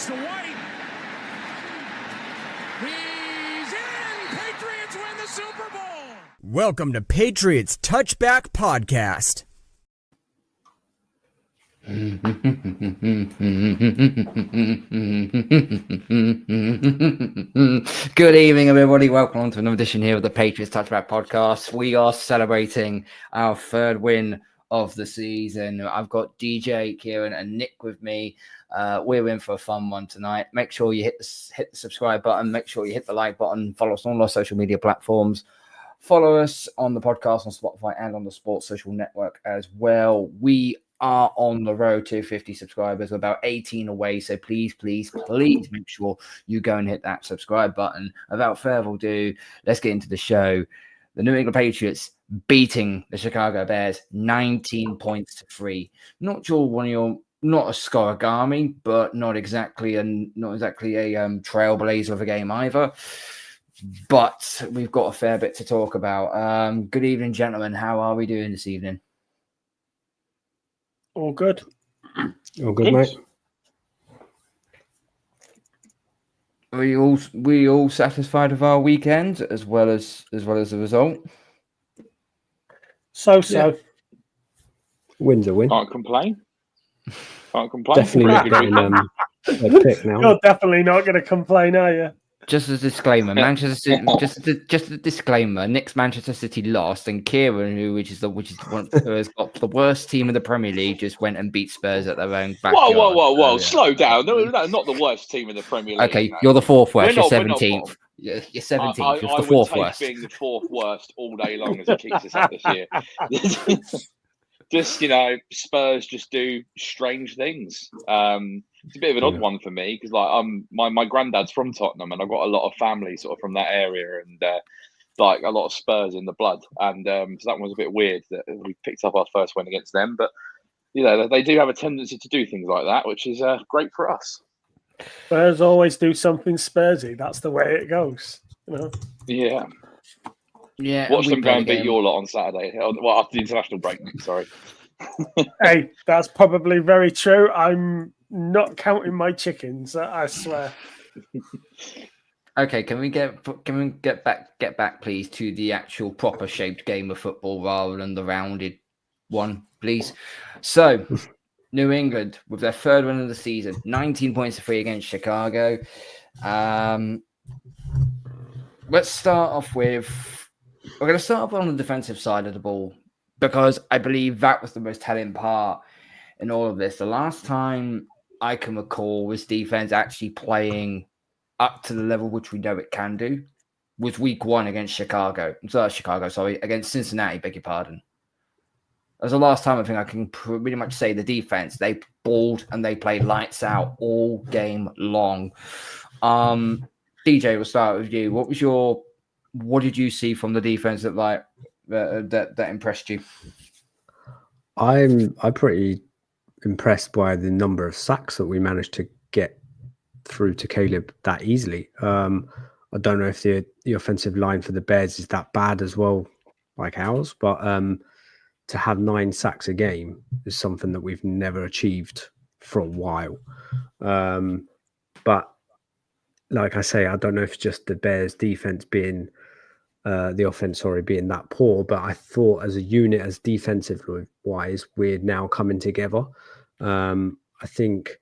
Fades to White. He's in! Patriots win the Super Bowl! Welcome to Patriots Touchback Podcast. Good evening, everybody. Welcome to another edition here of the Patriots Touchback Podcast. We are celebrating our third win of the season. I've got DJ, Kieran, and Nick with me. We're in for a fun one tonight. Make sure you hit the subscribe button. Make sure you hit the like button. Follow us on all our social media platforms. Follow us on the podcast on Spotify and on the Sports Social Network as well. We are on the road to 50 subscribers. We're about 18 away. So please make sure you go and hit that subscribe button. Without further ado, let's get into the show. The New England Patriots beating the Chicago Bears 19 points to 3. Not sure not a scorigami, but not exactly a trailblazer of a game either. But we've got a fair bit to talk about. Good evening, gentlemen. How are we doing this evening? All good. All good, mate. We all satisfied with our weekend as well as the result. So. Yeah. Win's a win. Can't complain. Definitely not getting a pick now. You're definitely not going to complain, are you? Just as a disclaimer, just a disclaimer. Nick's Manchester City lost, and Kieran, who has got the worst team in the Premier League, just went and beat Spurs at their own backyard. Whoa! Slow down. No, not the worst team in the Premier League. Okay, no. you're the fourth worst. You're 17th. You're 17th. You're I the fourth would take worst. being the fourth worst all day long as it kicks us out this year. Just Spurs just do strange things. It's a bit of an odd one for me because my granddad's from Tottenham and I've got a lot of family sort of from that area and a lot of Spurs in the blood, and so that was a bit weird that we picked up our first win against them. But they do have a tendency to do things like that, which is great for us. Spurs always do something Spursy. That's the way it goes. Yeah. Yeah, watch them go and beat your lot on Saturday. Well, after the international break, sorry. Hey, that's probably very true. I'm not counting my chickens, I swear. Okay, can we get back, please, to the actual proper shaped game of football rather than the rounded one, please? So, New England with their third win of the season, 19 points to 3 against Chicago. Let's start off with. We're going to start off on the defensive side of the ball because I believe that was the most telling part in all of this. The last time I can recall was defense actually playing up to the level which we know it can do was week 1 against against Cincinnati, beg your pardon. That was the last time I think I can pretty much say the defense. They balled and they played lights out all game long. DJ, we'll start with you. What did you see from the defense that impressed you? I'm pretty impressed by the number of sacks that we managed to get through to Caleb that easily. I don't know if the offensive line for the Bears is that bad as well, like ours, but to have 9 sacks a game is something that we've never achieved for a while. But like I say, I don't know if it's just the Bears defense being the offense, being that poor, but I thought as a unit, as defensive wise, we're now coming together. I think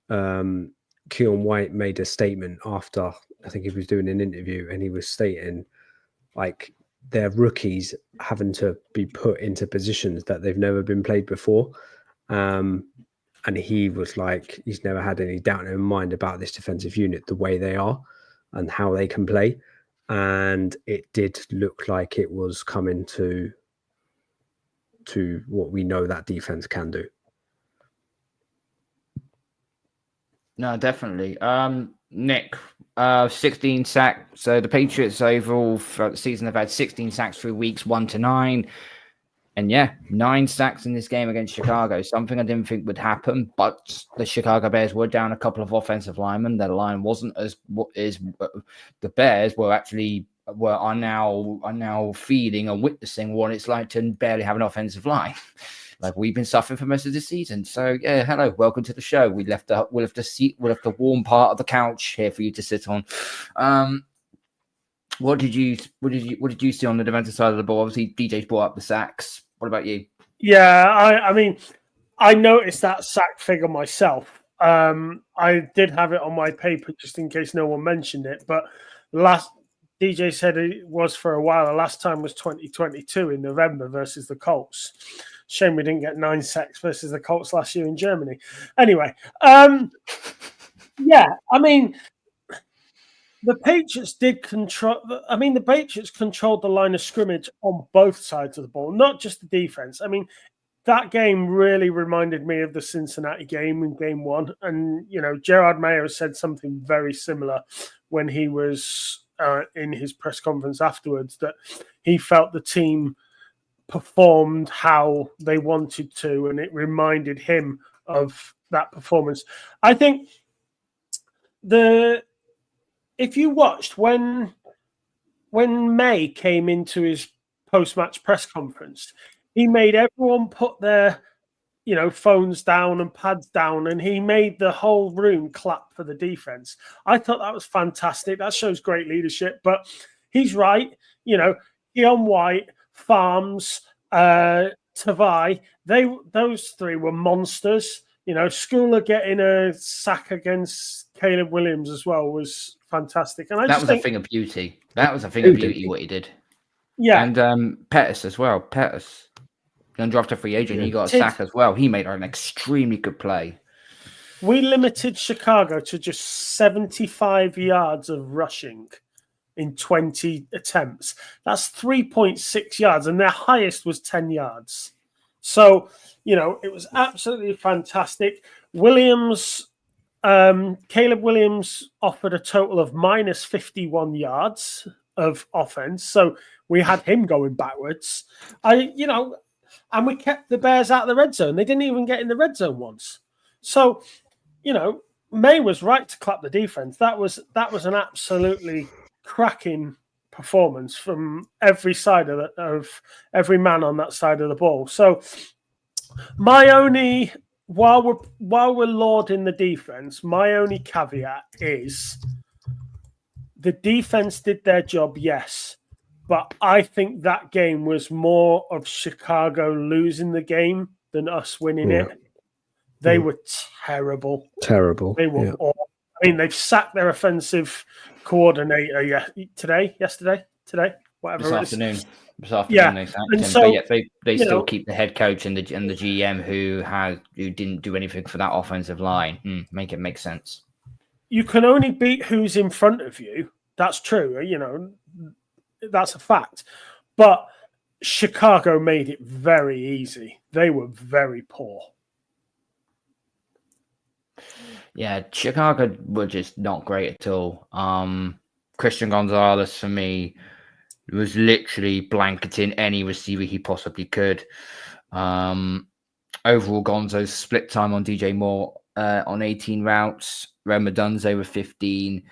Keon White made a statement after, I think he was doing an interview, and he was stating like they're rookies having to be put into positions that they've never been played before. And he was like, he's never had any doubt in his mind about this defensive unit, the way they are and how they can play. And it did look like it was coming to what we know that defense can do. No, definitely. Nick, 16 sacks. So the Patriots overall throughout the season have had 16 sacks through weeks 1 to 9. And 9 sacks in this game against Chicago, something I didn't think would happen. But the Chicago Bears were down a couple of offensive linemen. Their line wasn't as the Bears are now feeling and witnessing what it's like to barely have an offensive line. like we've been suffering for most of the season. So yeah, hello, welcome to the show. We'll have the warm part of the couch here for you to sit on. What did you see on the defensive side of the ball? Obviously, DJ's brought up the sacks. What about you? Yeah, I mean, I noticed that sack figure myself. I did have it on my paper just in case no one mentioned it. But last DJ said it was for a while. The last time was 2022 in November versus the Colts. Shame we didn't get 9 sacks versus the Colts last year in Germany. Anyway, yeah, I mean, the Patriots did control. I mean, the Patriots controlled the line of scrimmage on both sides of the ball, not just the defense. I mean, that game really reminded me of the Cincinnati game in game 1. And, you know, Gerard Mayer said something very similar when he was in his press conference afterwards, that he felt the team performed how they wanted to, and it reminded him of that performance. I think if you watched when May came into his post-match press conference, he made everyone put their, you know, phones down and pads down, and he made the whole room clap for the defense. I thought that was fantastic. That shows great leadership. But he's right. You know, Keon White, Farms, Tavai, those 3 were monsters. You know, Schooler getting a sack against Caleb Williams as well was fantastic. And that was a thing of beauty. That was a thing of beauty what he did. Yeah. And Pettis as well. Pettis, undrafted free agent, he got a sack as well. He made an extremely good play. We limited Chicago to just 75 yards of rushing in 20 attempts. That's 3.6 yards, and their highest was 10 yards. So, you know, it was absolutely fantastic. Caleb Williams offered a total of minus 51 yards of offense. So we had him going backwards. And we kept the Bears out of the red zone. They didn't even get in the red zone once. So, you know, May was right to clap the defense. That was an absolutely cracking performance from every side of every man on that side of the ball. So my only, while we're lauding the defense, my only caveat is the defense did their job, yes. But I think that game was more of Chicago losing the game than us winning it. They were terrible. Terrible. They were awful. I mean, they've sacked their offensive coordinator yesterday, whatever this it afternoon. is. This afternoon, Yeah. they sacked And him. so, but yet they still keep the head coach and the GM who didn't do anything for that offensive line. Make it make sense. You can only beat who's in front of you. That's true. You know, that's a fact. But Chicago made it very easy. They were very poor. Yeah, Chicago were just not great at all. Christian Gonzalez, for me, was literally blanketing any receiver he possibly could. Overall, Gonzo's split time on DJ Moore on 18 routes, Roma Dunze with 15,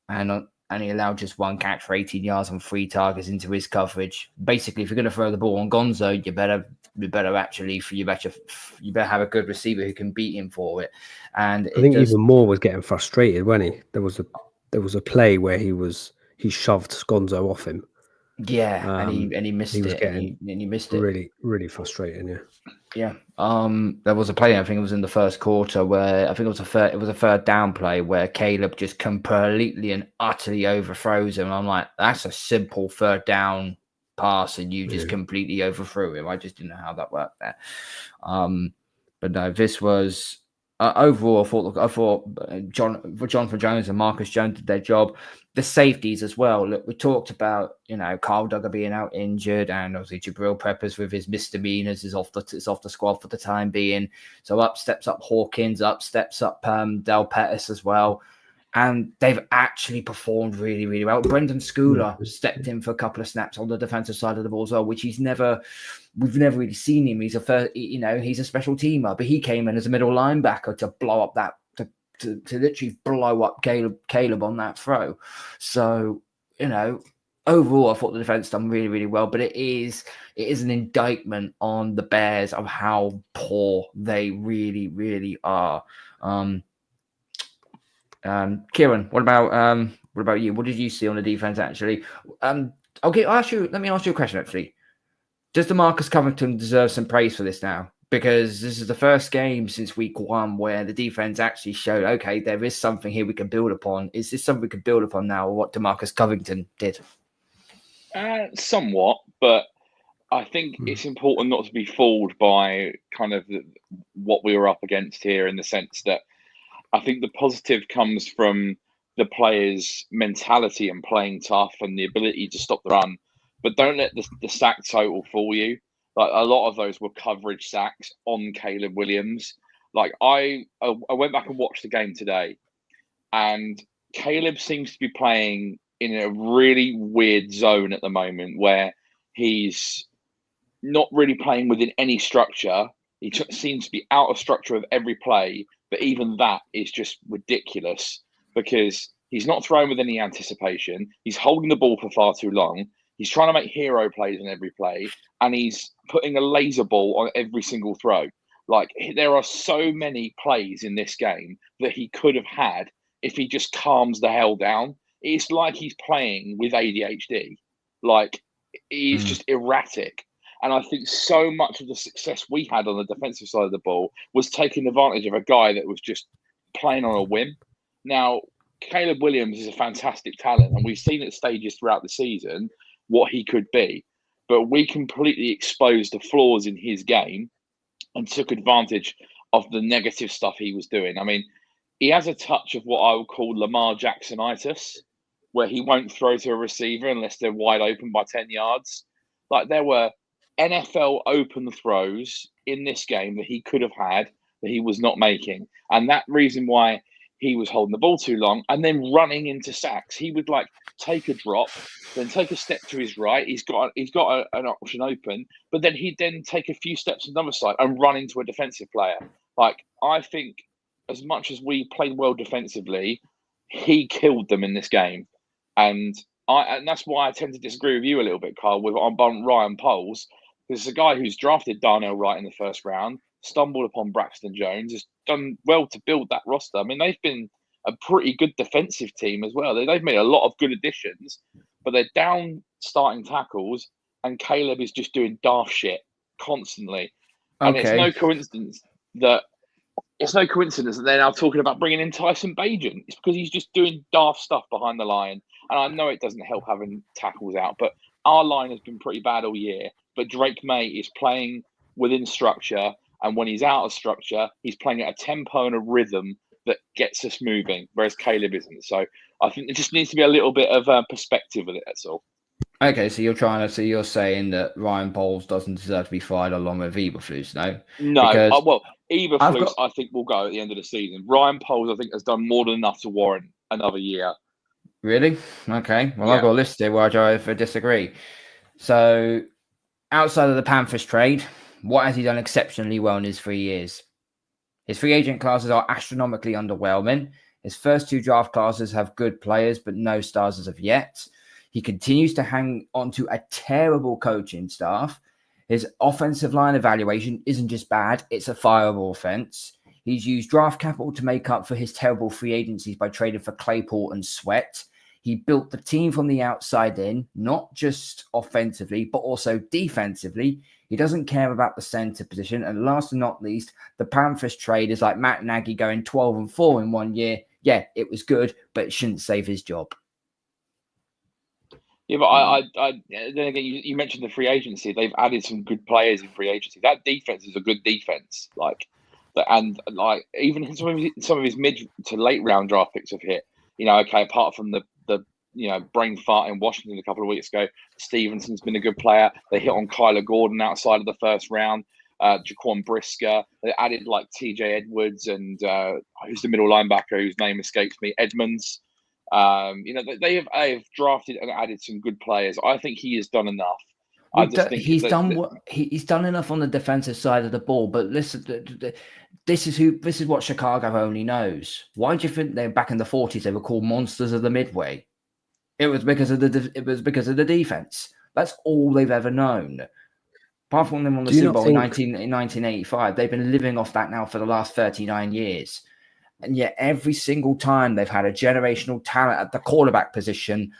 and he allowed just 1 catch for 18 yards on 3 targets into his coverage. Basically, if you're going to throw the ball on Gonzo, you better have a good receiver who can beat him for it. And I think even Moore was getting frustrated, wasn't he? There was a play where he shoved Gonzo off him. Yeah, and he missed it. And he missed it. Really, really frustrating. Yeah. There was a play, I think it was in the first quarter, where I think it was a third down play where Caleb just completely and utterly overthrows him. I'm like, that's a simple third down pass, and you just completely overthrew him. I just didn't know how that worked there. But no, this was overall. I thought Jonathan Jones and Marcus Jones did their job. The safeties as well. Look, we talked about, you know, Kyle Duggar being out injured, and obviously Jabril Peppers with his misdemeanors is off the squad for the time being. So up steps up Hawkins, up steps up Del Pettis as well. And they've actually performed really, really well. Brendan Schooler stepped in for a couple of snaps on the defensive side of the ball as well, which we've never really seen him. He's he's a special teamer, but he came in as a middle linebacker to blow up that, to literally blow up Caleb on that throw. So, you know, overall, I thought the defense done really, really well, but it is an indictment on the Bears of how poor they really, really are. Kieran, what about you? What did you see on the defense actually? Let me ask you a question actually. Does DeMarcus Covington deserve some praise for this now? Because this is the first game since week 1 where the defense actually showed, okay, there is something here we can build upon. Is this something we can build upon now, or what DeMarcus Covington did? Somewhat, but I think it's important not to be fooled by kind of what we were up against here, in the sense that I think the positive comes from the players' mentality and playing tough and the ability to stop the run. But don't let the sack total fool you. Like, a lot of those were coverage sacks on Caleb Williams. Like, I went back and watched the game today, and Caleb seems to be playing in a really weird zone at the moment where he's not really playing within any structure. He seems to be out of structure of every play, but even that is just ridiculous because he's not throwing with any anticipation. He's holding the ball for far too long. He's trying to make hero plays on every play, and he's putting a laser ball on every single throw. Like, there are so many plays in this game that he could have had if he just calms the hell down. It's like he's playing with ADHD. Like, he's just erratic. And I think so much of the success we had on the defensive side of the ball was taking advantage of a guy that was just playing on a whim. Now, Caleb Williams is a fantastic talent, and we've seen at stages throughout the season what he could be. But we completely exposed the flaws in his game and took advantage of the negative stuff he was doing. I mean, he has a touch of what I would call Lamar Jacksonitis, where he won't throw to a receiver unless they're wide open by 10 yards. Like, there were NFL open throws in this game that he could have had that he was not making. And that reason why he was holding the ball too long and then running into sacks. He would like take a drop, then take a step to his right. He's got an option open, but then he'd then take a few steps to the other side and run into a defensive player. Like, I think as much as we played well defensively, he killed them in this game. And that's why I tend to disagree with you a little bit, Carl, on Ryan Poles. There's a guy who's drafted Darnell Wright in the first round, stumbled upon Braxton Jones, has done well to build that roster. I mean, they've been a pretty good defensive team as well. They've made a lot of good additions, but they're down starting tackles, and Caleb is just doing daft shit constantly. And it's no coincidence that they're now talking about bringing in Tyson Bagent. It's because he's just doing daft stuff behind the line. And I know it doesn't help having tackles out, but our line has been pretty bad all year. But Drake Maye is playing within structure, and when he's out of structure, he's playing at a tempo and a rhythm that gets us moving, whereas Caleb isn't. So I think there just needs to be a little bit of perspective with it, that's all. Okay, so you're saying that Ryan Poles doesn't deserve to be fired along with Eberflus, no? No, well, Eberflus I think will go at the end of the season. Ryan Poles, I think, has done more than enough to warrant another year. Really? Okay. Well, yeah. I've got a list here where I disagree. So, outside of the Panthers trade, what has he done exceptionally well in his 3 years? His free agent classes are astronomically underwhelming. His first 2 draft classes have good players, but no stars as of yet. He continues to hang on to a terrible coaching staff. His offensive line evaluation isn't just bad, it's a fireable offense. He's used draft capital to make up for his terrible free agencies by trading for Claypool and Sweat. He built the team from the outside in, not just offensively, but also defensively. He doesn't care about the center position. And last and not least, the Panthers trade is like Matt Nagy going 12-4 in 1 year. Yeah, it was good, but it shouldn't save his job. Yeah, but then again, you mentioned the free agency. They've added some good players in free agency. That defense is a good defense. Even some of his mid to late round draft picks have hit. Apart from the brain fart in Washington a couple of weeks ago, Stevenson's been a good player. They hit on Kyler Gordon outside of the first round. Jaquan Brisker. They added like TJ Edwards and who's the middle linebacker whose name escapes me, Edmonds. They have drafted and added some good players. I think he has done enough. He's done enough on the defensive side of the ball. But listen, this is what Chicago only knows. Why do you think back in the 40s they were called monsters of the Midway? It was because of the defense. That's all they've ever known. Apart from them on the Do you Super not Bowl in think- 1985, they've been living off that now for the last 39 years. And yet every single time they've had a generational talent at the quarterback position,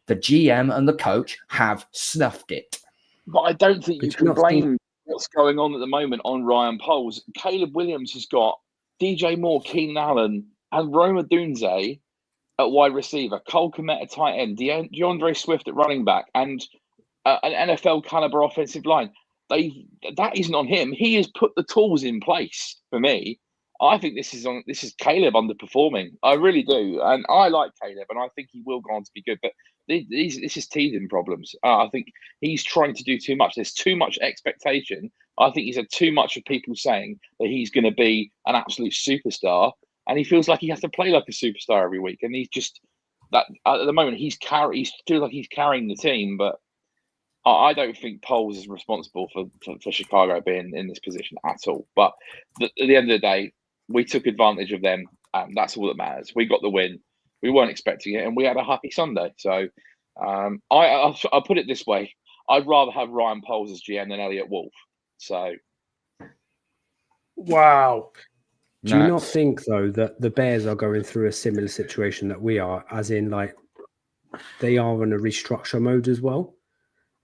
the GM and the coach have snuffed it. But I don't think you But can you're not blame what's going on at the moment on Ryan Poles. Caleb Williams has got DJ Moore, Keenan Allen, and Roma Dunze at wide receiver, Cole Kmet at tight end, DeAndre Swift at running back, and an NFL caliber offensive line. That isn't on him. He has put the tools in place for me. I think this is Caleb underperforming. I really do, and I like Caleb, and I think he will go on to be good. But this is teething problems. I think he's trying to do too much. There's too much expectation. I think he's had too much of people saying that he's going to be an absolute superstar, and he feels like he has to play like a superstar every week. And he's just that at the moment he feels like he's carrying the team, but I don't think Poles is responsible for Chicago being in this position at all. But at the end of the day, we took advantage of them, and that's all that matters. We got the win. We weren't expecting it, and we had a happy Sunday. So I'll put it this way. I'd rather have Ryan Poles as GM than Elliot Wolf. So, wow. Do you not think, though, that the Bears are going through a similar situation that we are, as in, like, they are in a restructure mode as well?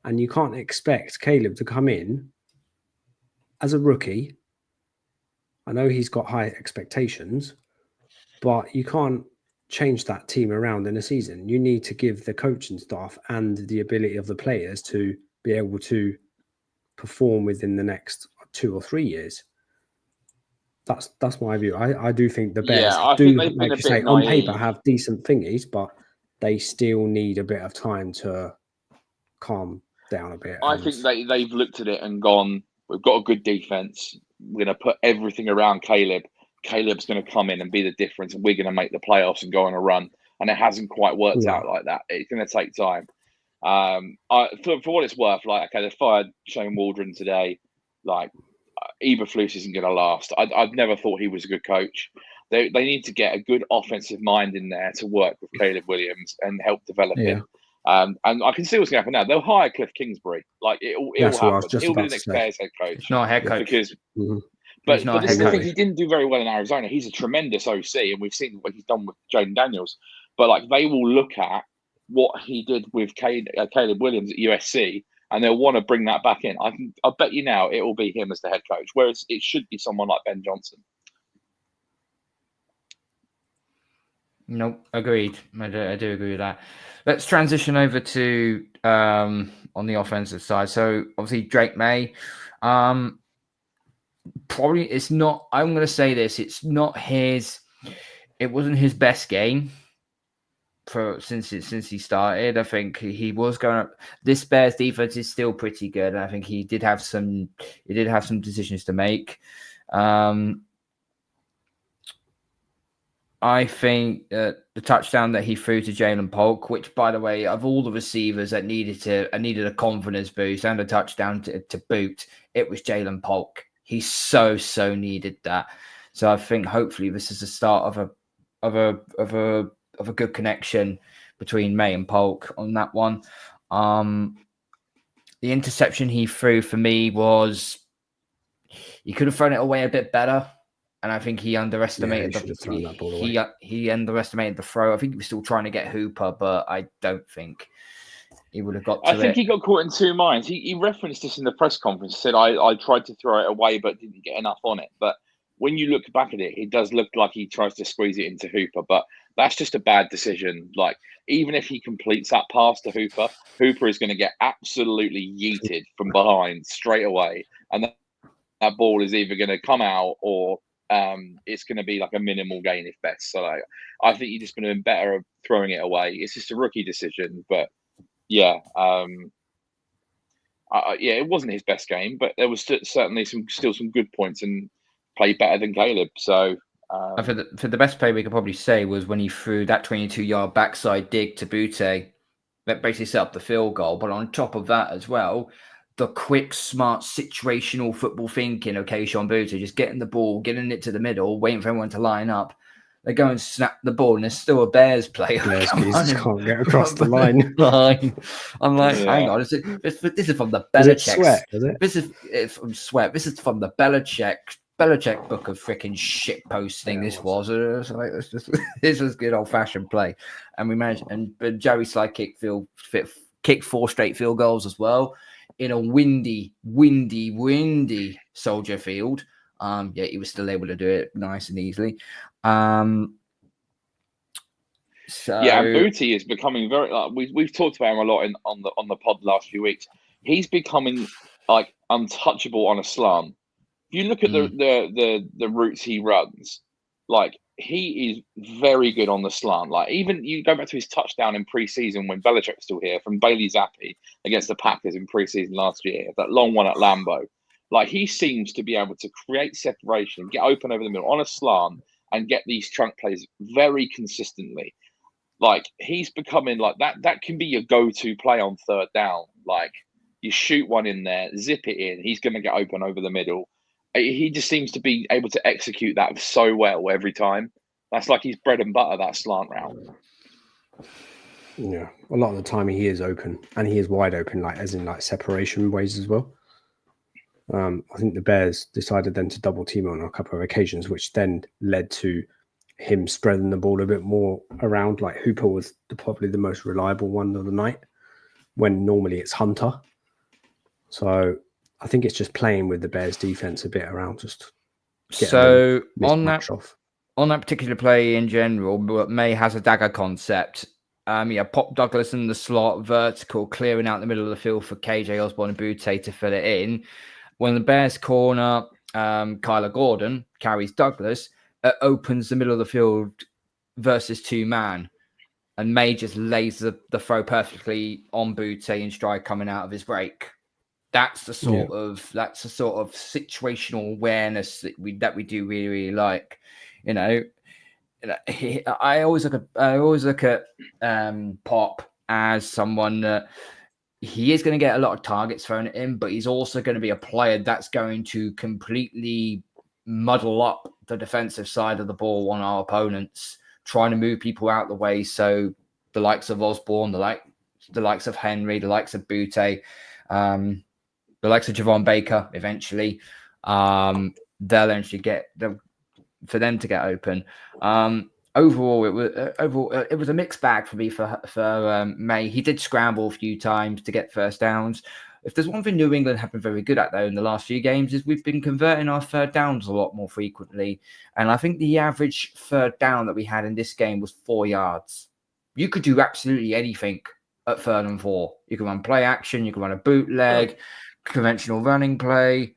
And you can't expect Caleb to come in as a rookie. I know he's got high expectations, but you can't change that team around in a season. You need to give the coaching staff and the ability of the players to be able to perform within the next 2 or 3 years. That's my view. I do think the Bears do, like you say, on paper have decent thingies, but they still need a bit of time to calm down a bit. I think they've looked at it and gone, we've got a good defense. We're going to put everything around Caleb. Caleb's going to come in and be the difference, and we're going to make the playoffs and go on a run. And it hasn't quite worked out like that. It's going to take time. For what it's worth, like, okay, they fired Shane Waldron today. Like, Eberflus isn't going to last. I've never thought he was a good coach. They need to get a good offensive mind in there to work with Caleb Williams and help develop him. And I can see what's going to happen now. They'll hire Cliff Kingsbury. Like, it'll happen. He'll be the next Bears head coach. It's not a head coach. Because, but this is the thing. He didn't do very well in Arizona. He's a tremendous OC, and we've seen what he's done with Jaden Daniels. But, like, they will look at what he did with Caleb Williams at USC, and they'll want to bring that back in. I bet you now it will be him as the head coach, whereas it should be someone like Ben Johnson. Nope, agreed. I do agree with that. Let's transition over to on the offensive side. So obviously Drake Maye, probably it's not. I'm going to say this. It's not his. It wasn't his best game since he started. I think he was going up. This Bears defense is still pretty good. I think he did have some decisions to make. I think the touchdown that he threw to Jalen Polk, which, by the way, of all the receivers that needed a confidence boost and a touchdown to boot, it was Jalen Polk. He so needed that. So I think hopefully this is the start of a good connection between Maye and Polk on that one. The interception he threw for me was he could have thrown it away a bit better. And I think he underestimated he underestimated the throw. I think he was still trying to get Hooper, but I don't think he would have got to it. I think he got caught in two minds. He referenced this in the press conference. He said, I tried to throw it away, but didn't get enough on it. But when you look back at it, it does look like he tries to squeeze it into Hooper. But that's just a bad decision. Like, even if he completes that pass to Hooper, Hooper is going to get absolutely yeeted from behind straight away. And that ball is either going to come out or it's going to be like a minimal gain if best. So I think you're just going to be better at throwing it away. It's just a rookie decision, but yeah, it wasn't his best game, but there was certainly still some good points and played better than Caleb. So for the best play we could probably say was when he threw that 22-yard backside dig to Butte that basically set up the field goal. But on top of that as well, the quick, smart, situational football thinking of Kayshon Butte, just getting the ball, getting it to the middle, waiting for everyone to line up. They go and snap the ball, and there's still a Bears player. Bears can't get across the line. I'm like, hang on, this is from the Belichick. Sweat, is it? This is from Sweat. This is from the Belichick book of freaking shit posting. This was this was good old fashioned play, and we managed. But Joey Sly kicked 4 straight field goals as well in a windy Soldier Field. He was still able to do it nice and easily. And Booty is becoming very. We've talked about him a lot on the pod the last few weeks. He's becoming like untouchable on a slant. If you look at the routes he runs, like he is very good on the slant. Like even you go back to his touchdown in preseason when Belichick was still here from Bailey Zappi against the Packers in preseason last year, that long one at Lambeau. Like he seems to be able to create separation, get open over the middle on a slant, and get these chunk plays very consistently. Like he's becoming like that. That can be your go-to play on third down. Like you shoot one in there, zip it in. He's going to get open over the middle. He just seems to be able to execute that so well every time. That's like his bread and butter, that slant route. Yeah, a lot of the time he is open, and he is wide open, like as in like separation ways as well. I think the Bears decided then to double team on a couple of occasions, which then led to him spreading the ball a bit more around. Like Hooper was probably the most reliable one of the night, when normally it's Hunter. So I think it's just playing with the Bears defense a bit around, just so on that particular play in general. May has a dagger concept. Pop Douglas in the slot, vertical, clearing out the middle of the field for KJ Osborne and Butte to fill it in. When the Bears corner, Kyler Gordon carries Douglas, it opens the middle of the field versus 2-man, and May just lays the throw perfectly on Butte in stride coming out of his break. That's the sort of situational awareness that we do really, really like. I always look at Pop as someone that he is going to get a lot of targets thrown at him, but he's also going to be a player that's going to completely muddle up the defensive side of the ball on our opponents, trying to move people out the way. So the likes of Osborne, the likes of Henry, the likes of Butte, the likes of Javon Baker, eventually, they'll eventually for them to get open. Overall, it was a mixed bag for me for May. He did scramble a few times to get first downs. If there's one thing New England have been very good at, though, in the last few games, is we've been converting our third downs a lot more frequently. And I think the average third down that we had in this game was 4 yards. You could do absolutely anything at 3rd and 4. You can run play action, you can run a bootleg, conventional running play,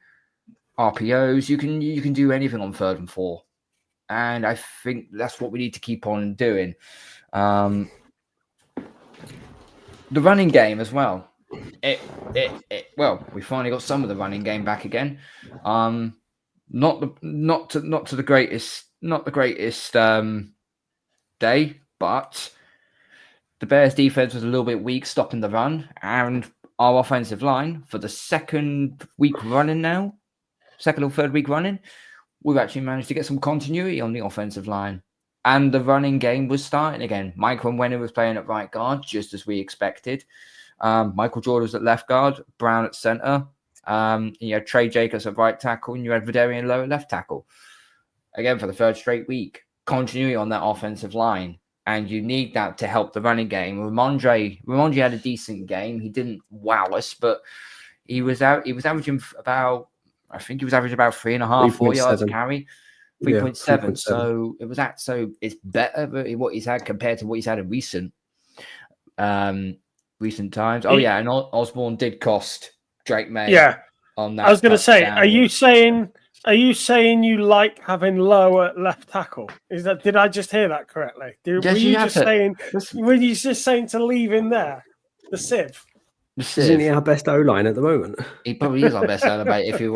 RPOs. You can do anything on 3rd and 4. And I think that's what we need to keep on doing. The running game as well. We finally got some of the running game back again. Not the greatest day, but the Bears defense was a little bit weak stopping the run, and our offensive line for the second or third week running, we've actually managed to get some continuity on the offensive line. And the running game was starting again. Michael Onwenu was playing at right guard, just as we expected. Michael Jordan was at left guard, Brown at center. You had Trey Jacobs at right tackle, and you had Vidarian Lowe at left tackle. Again, for the 3rd straight week, continuity on that offensive line. And you need that to help the running game. Ramondre had a decent game. He didn't wow us, but he was averaging about 3.5, 4 yards a carry, 3.7. So it's better than what he's had compared to what he's had in recent times. And Osborne did cost Drake Maye. Yeah, on that. I was going to say, are you saying you like having Lowe at left tackle? Did I just hear that correctly? Were you just saying to leave him there, the sieve? Isn't he our best O-line at the moment? He probably is our best O-line. If you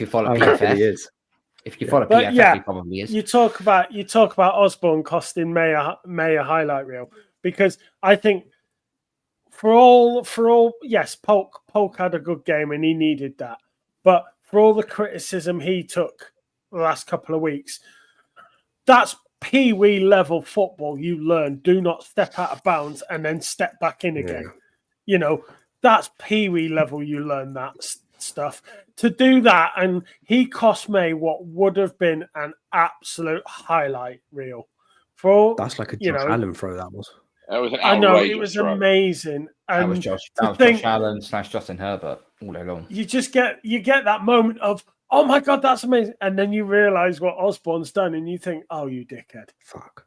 follow PFF, he is. If you follow PFF, he probably is. You talk about Osborne costing May a highlight reel, because I think for all, yes, Polk had a good game and he needed that, but for all the criticism he took the last couple of weeks, that's Pee-wee level football you learn. Do not step out of bounds and then step back in again. You know, that's Pee-wee level you learn that stuff. To do that, and he cost me what would have been an absolute highlight reel. That's like a Josh Allen throw, that was. It was an I know, outrageous it was throw. amazing. And that was Josh Allen / Justin Herbert all day long. You get that moment of, oh my God, that's amazing. And then you realise what Osborne's done and you think, oh, you dickhead. Fuck.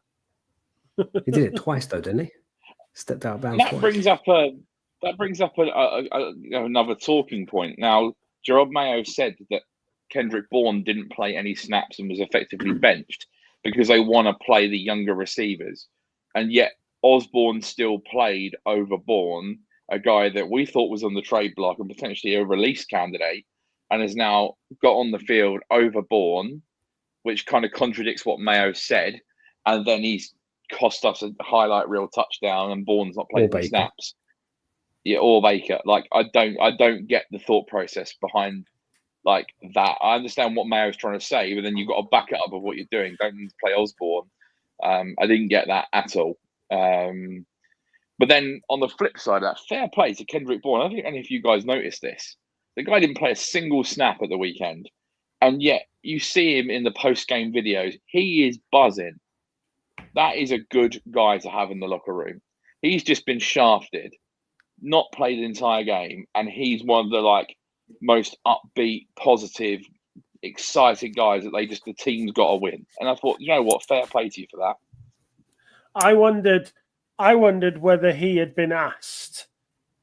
He did it twice though, didn't he? Stepped out of bounds twice. That brings up another talking point. Now, Drake Maye said that Kendrick Bourne didn't play any snaps and was effectively benched because they want to play the younger receivers. And yet Osborne still played over Bourne, a guy that we thought was on the trade block and potentially a release candidate, and has now got on the field over Bourne, which kind of contradicts what Mayo said. And then he's cost us a highlight reel touchdown and Bourne's not played any snaps. Yeah, or Baker. Like, I don't get the thought process behind like that. I understand what Mayo's trying to say, but then you've got to back it up of what you're doing. Don't need to play Osborne. I didn't get that at all. But then on the flip side of that, fair play to Kendrick Bourne. I don't think any of you guys noticed this. The guy didn't play a single snap at the weekend. And yet you see him in the post-game videos. He is buzzing. That is a good guy to have in the locker room. He's just been shafted, not played the entire game, and he's one of the like most upbeat, positive, excited guys that the team's got to win. And I thought, you know what, fair play to you for that. I wondered whether he had been asked.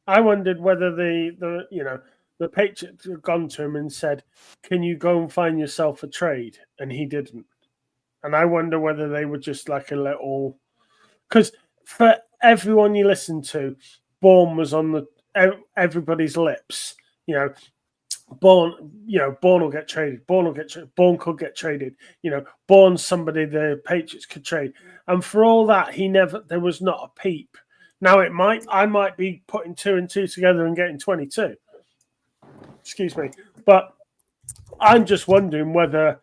I wondered whether the Patriots had gone to him and said, "Can you go and find yourself a trade?" And he didn't. And I wonder whether they were just like a little, because for everyone you listen to, Bourne was on everybody's lips. You know, Bourne will get traded. Bourne could get traded. You know, Bourne's somebody the Patriots could trade. And for all that, there was not a peep. Now I might be putting 2 and 2 together and getting 22. Excuse me. But I'm just wondering whether,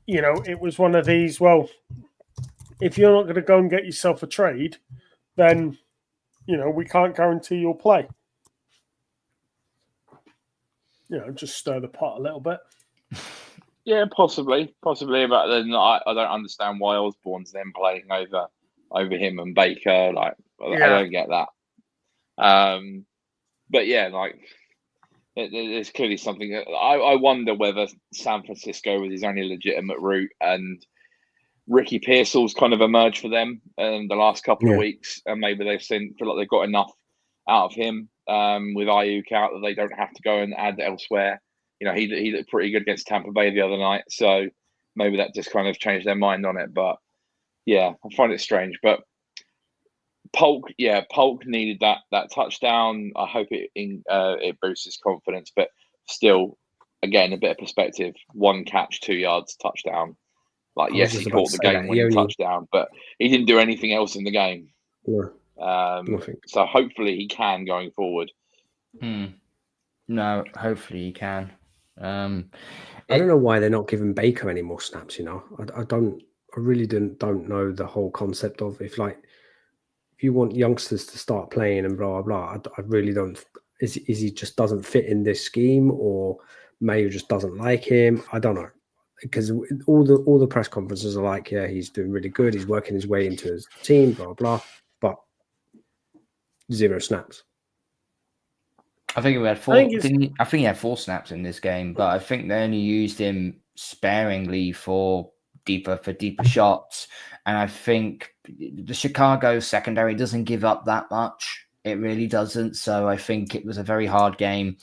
it was one of these, well, if you're not going to go and get yourself a trade, then, we can't guarantee you'll play. Just stir the pot a little bit. Yeah, possibly. But then I don't understand why Osborne's then playing over him and Baker. Like, I don't get that. But yeah, like, there's clearly something that I wonder whether San Francisco was his only legitimate route, and Ricky Pearsall's kind of emerged for them in the last couple of weeks, and maybe feel like they've got enough out of him with Ayuk out that they don't have to go and add elsewhere. He looked pretty good against Tampa Bay the other night, so maybe that just kind of changed their mind on it. But yeah, I find it strange. But Polk needed that touchdown. I hope it boosts his confidence. But still, again, a bit of perspective: 1 catch, 2 yards, touchdown. Like, yes, he caught the game-winning touchdown, but he didn't do anything else in the game. Nothing. So hopefully he can going forward. No, hopefully he can. I don't know why they're not giving Baker any more snaps. I really don't know the whole concept of if you want youngsters to start playing and blah blah blah. I really don't. Is he just doesn't fit in this scheme, or Mayo just doesn't like him? I don't know, because all the press conferences are like, yeah, he's doing really good. He's working his way into his team, blah blah. But 0 snaps. I think he had 4. I think he had 4 snaps in this game, but I think they only used him sparingly for deeper shots. And I think the Chicago secondary doesn't give up that much. It really doesn't. So I think it was a very hard game.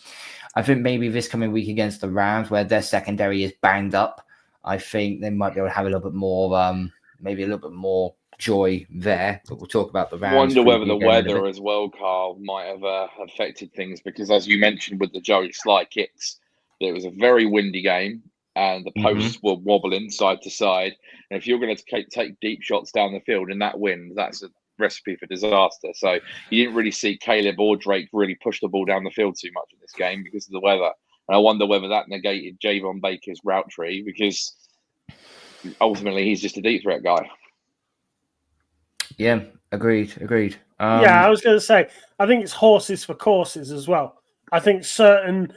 I think maybe this coming week against the Rams, where their secondary is banged up, I think they might be able to have a little bit more, maybe a little bit more joy there. But we'll talk about the Rams. I wonder whether the weather as well, Carl, might have affected things, because as you mentioned with the Joey Sly kicks, it was a very windy game and the posts were wobbling side to side. And if you're going to take deep shots down the field in that wind, that's a recipe for disaster. So you didn't really see Caleb or Drake really push the ball down the field too much in this game because of the weather. And I wonder whether that negated Javon Baker's route tree, because ultimately he's just a deep threat guy. Yeah, agreed. Yeah, I was going to say, I think it's horses for courses as well. I think certain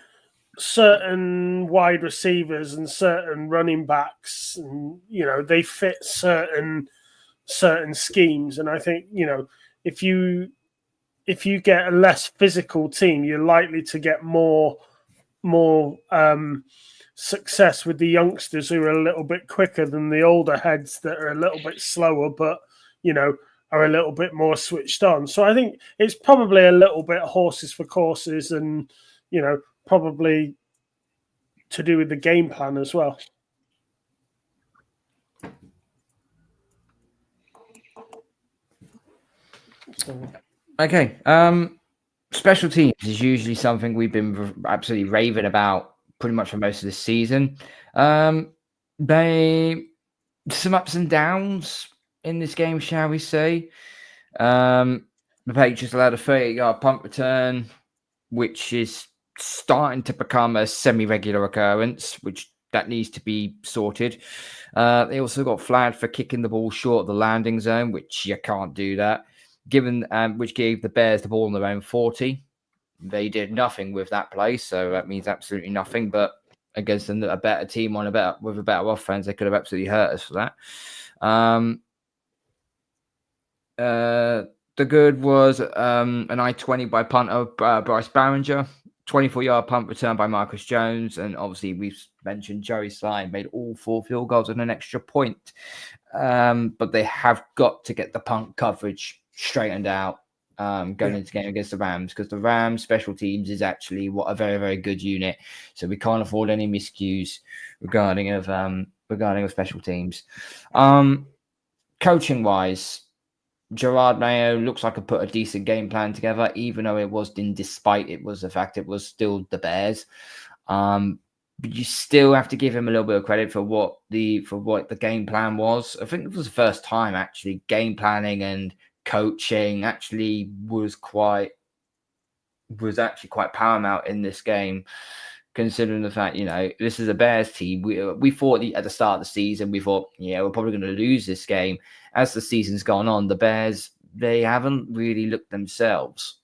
wide receivers and certain running backs, and they fit certain schemes. And I think if you get a less physical team, you're likely to get more success with the youngsters who are a little bit quicker than the older heads that are a little bit slower, but are a little bit more switched on. So I think it's probably a little bit horses for courses, and probably to do with the game plan as well. Okay. Special teams is usually something we've been absolutely raving about pretty much for most of this season. They some ups and downs in this game, shall we say? The Patriots allowed a 38-yard punt return, which is starting to become a semi-regular occurrence, which that needs to be sorted. They also got flagged for kicking the ball short of the landing zone, which you can't do that. Which gave the Bears the ball on their own 40. They did nothing with that play, so that means absolutely nothing. But against a better team with a better offense, they could have absolutely hurt us for that. The good was an I-20 by punter Bryce Barringer, 24-yard punt return by Marcus Jones, and obviously we've mentioned Joey Slye made all 4 field goals and an extra point. But they have got to get the punt coverage straightened out going into the game against the Rams, because the Rams special teams is actually a very, very good unit. So we can't afford any miscues regarding special teams. Coaching wise, Gerard Mayo looks like he put a decent game plan together, even though despite it was the fact it was still the Bears. But you still have to give him a little bit of credit for what the game plan was. I think it was the first time actually game planning and coaching actually was actually quite paramount in this game, considering the fact this is a Bears team. We thought at the start of the season we're probably going to lose this game. As the season's gone on, the Bears, they haven't really looked themselves.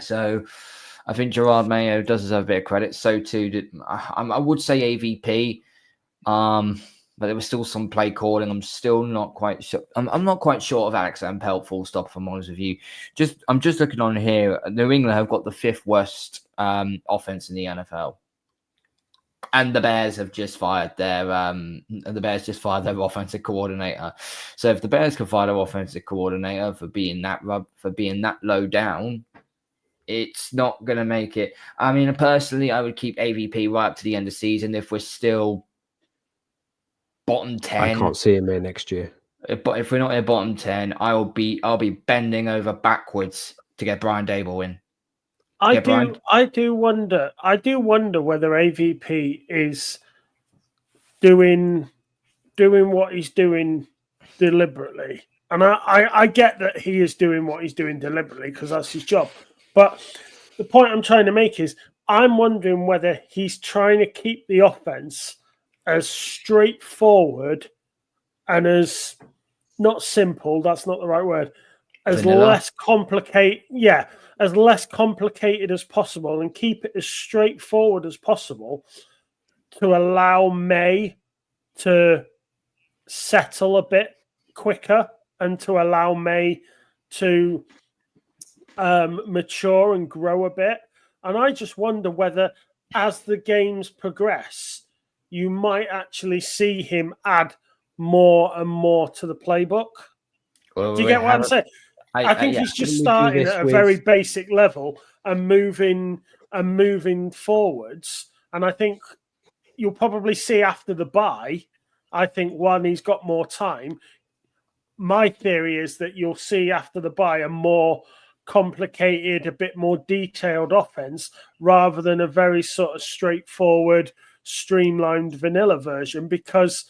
So I think Gerard Mayo does deserve a bit of credit. So too did I would say AVP, but there was still some play calling. I'm still not quite sure. I'm not quite sure of Alex and Pelt. Full stop. If I'm honest with you, I'm just looking on here. New England have got the 5th worst offense in the NFL, and the Bears have just fired their offensive coordinator. So if the Bears can fire their offensive coordinator for being that low down, it's not going to make it. I mean, personally, I would keep AVP right up to the end of the season if we're still bottom 10. I can't see him here next year. But if we're not in bottom 10, I'll be bending over backwards to get Brian Dable in. I do wonder whether AVP is doing what he's doing deliberately. And I get that he is doing what he's doing deliberately because that's his job. But the point I'm trying to make is I'm wondering whether he's trying to keep the offense as straightforward and as not simple, that's not the right word, as less complicated. Yeah, as less complicated as possible, and keep it as straightforward as possible to allow May to settle a bit quicker and to allow May to mature and grow a bit. And I just wonder whether as the games progress, you might actually see him add more and more to the playbook. Do you get what I'm saying? I think he's just starting at a very basic level and moving forwards. And I think you'll probably see after the bye, I think he's got more time. My theory is that you'll see after the bye a more complicated, a bit more detailed offense rather than a very sort of straightforward, streamlined vanilla version, because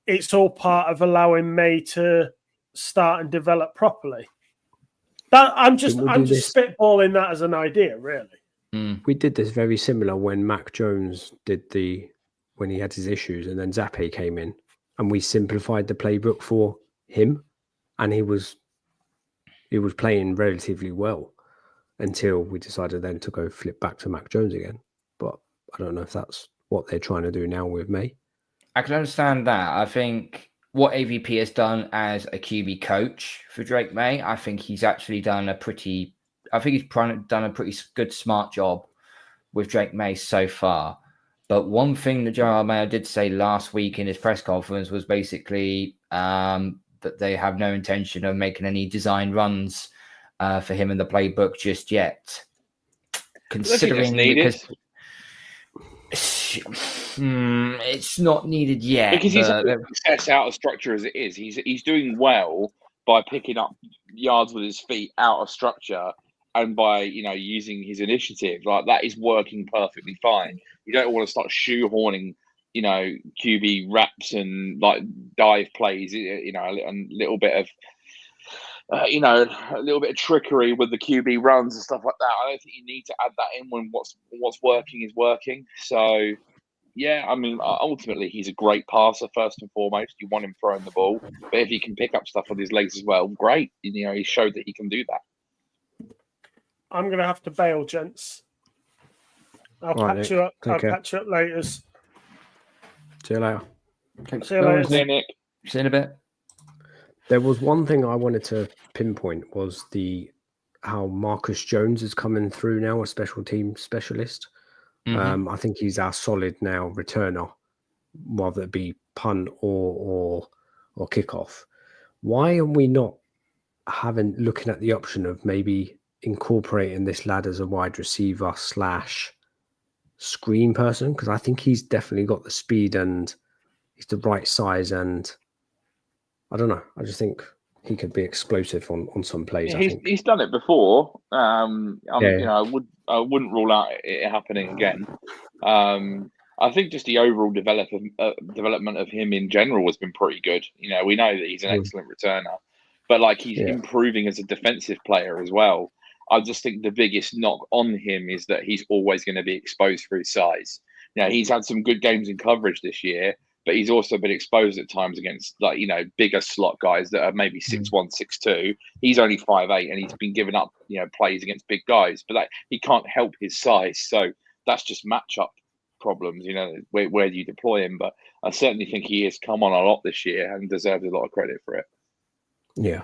it's all part of allowing May to start and develop properly. I'm just spitballing that as an idea, really. We did this very similar when Mac Jones when he had his issues, and then Zappe came in, and we simplified the playbook for him, and he was he was playing relatively well until we decided then to go flip back to Mac Jones again. But I don't know if that's what they're trying to do now with May. I can understand that. I think what AVP has done as a QB coach for Drake Maye, I think he's actually done a pretty good, smart job with Drake Maye so far. But one thing that Gerard Mayo did say last week in his press conference was basically that they have no intention of making any design runs for him in the playbook just yet. Considering because it's not needed yet. Because he's success out of structure as it is. He's doing well by picking up yards with his feet out of structure and by using his initiative. Like that is working perfectly fine. You don't want to start shoehorning QB reps and like dive plays, and a little bit of a little bit of trickery with the QB runs and stuff like that. I don't think you need to add that in when what's working is working. So yeah, I mean, ultimately he's a great passer first and foremost. You want him throwing the ball, but if he can pick up stuff with his legs as well, great. He showed that he can do that. I'm gonna have to bail, gents. I'll catch you up. I'll catch you up later. See you later. See you later. See you, Nick. See you in a bit. There was one thing I wanted to pinpoint was how Marcus Jones is coming through now, a special team specialist. Mm-hmm. I think he's our solid now returner, whether it be punt or kickoff. Why are we not looking at the option of maybe incorporating this lad as a wide receiver / screen person? Because I think he's definitely got the speed and he's the right size, and I don't know. I just think he could be explosive on some plays. He's done it before. I wouldn't rule out it happening again. I think just the overall development of him in general has been pretty good. We know that he's an excellent returner, but like he's improving as a defensive player as well. I just think the biggest knock on him is that he's always going to be exposed for his size. He's had some good games in coverage this year, but he's also been exposed at times against bigger slot guys that are maybe 6'1", 6'2". He's only 5'8", and he's been giving up plays against big guys, but he can't help his size. So that's just matchup problems. Where do you deploy him? But I certainly think he has come on a lot this year and deserves a lot of credit for it. Yeah.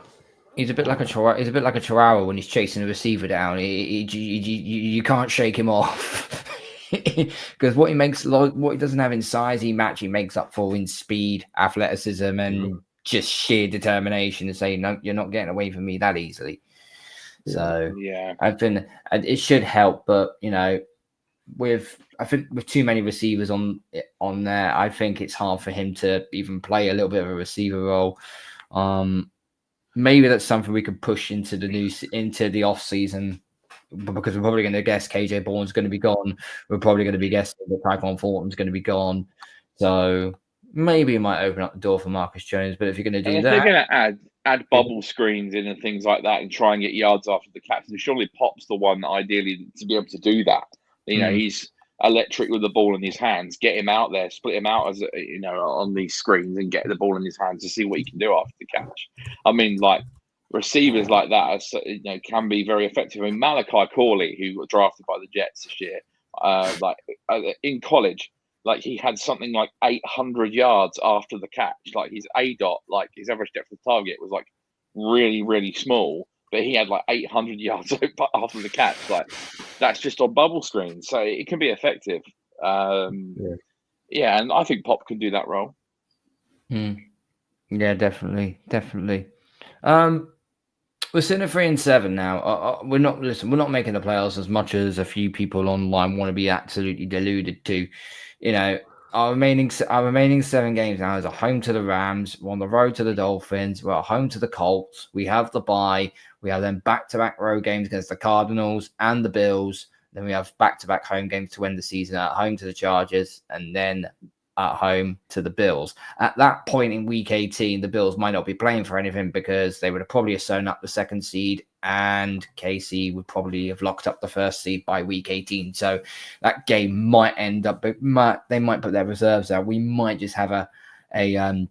He's a bit like a chihuahua when he's chasing a receiver down. You can't shake him off. Because what he doesn't have in size, he makes up for in speed, athleticism, and just sheer determination to say, no, you're not getting away from me that easily. So yeah, it should help, but with too many receivers on there, I think it's hard for him to even play a little bit of a receiver role. Maybe that's something we could push into the off season. Because we're probably going to guess KJ Bourne's going to be gone. We're probably going to be guessing that Tyquan Thornton's going to be gone. So maybe it might open up the door for Marcus Jones. But if you're going to do that, they're going to add bubble screens in and things like that and try and get yards after the catch. And surely Pop's the one ideally to be able to do that. He's electric with the ball in his hands. Get him out there, split him out as on these screens and get the ball in his hands to see what he can do after the catch. I mean, like. Receivers like that can be very effective. I mean, Malachi Corley, who got drafted by the Jets this year, in college, like he had something like 800 yards after the catch. Like his ADOT, like his average depth of target was like really, really small, but he had like 800 yards after the catch. Like that's just on bubble screens, so it can be effective. And I think Pop can do that role. Yeah, definitely. We're sitting at 3-7 now. We're not making the playoffs as much as a few people online want to be absolutely deluded to. Our remaining 7 games now is a home to the Rams. We're on the road to the Dolphins. We're at home to the Colts. We have the bye. We have then back-to-back road games against the Cardinals and the Bills. Then we have back-to-back home games to end the season at home to the Chargers and then at home to the Bills. At that point in week 18, the Bills might not be playing for anything because they would have probably sewn up the 2nd seed and KC would probably have locked up the 1st seed by week 18. So that game might end up, they might put their reserves out. We might just have a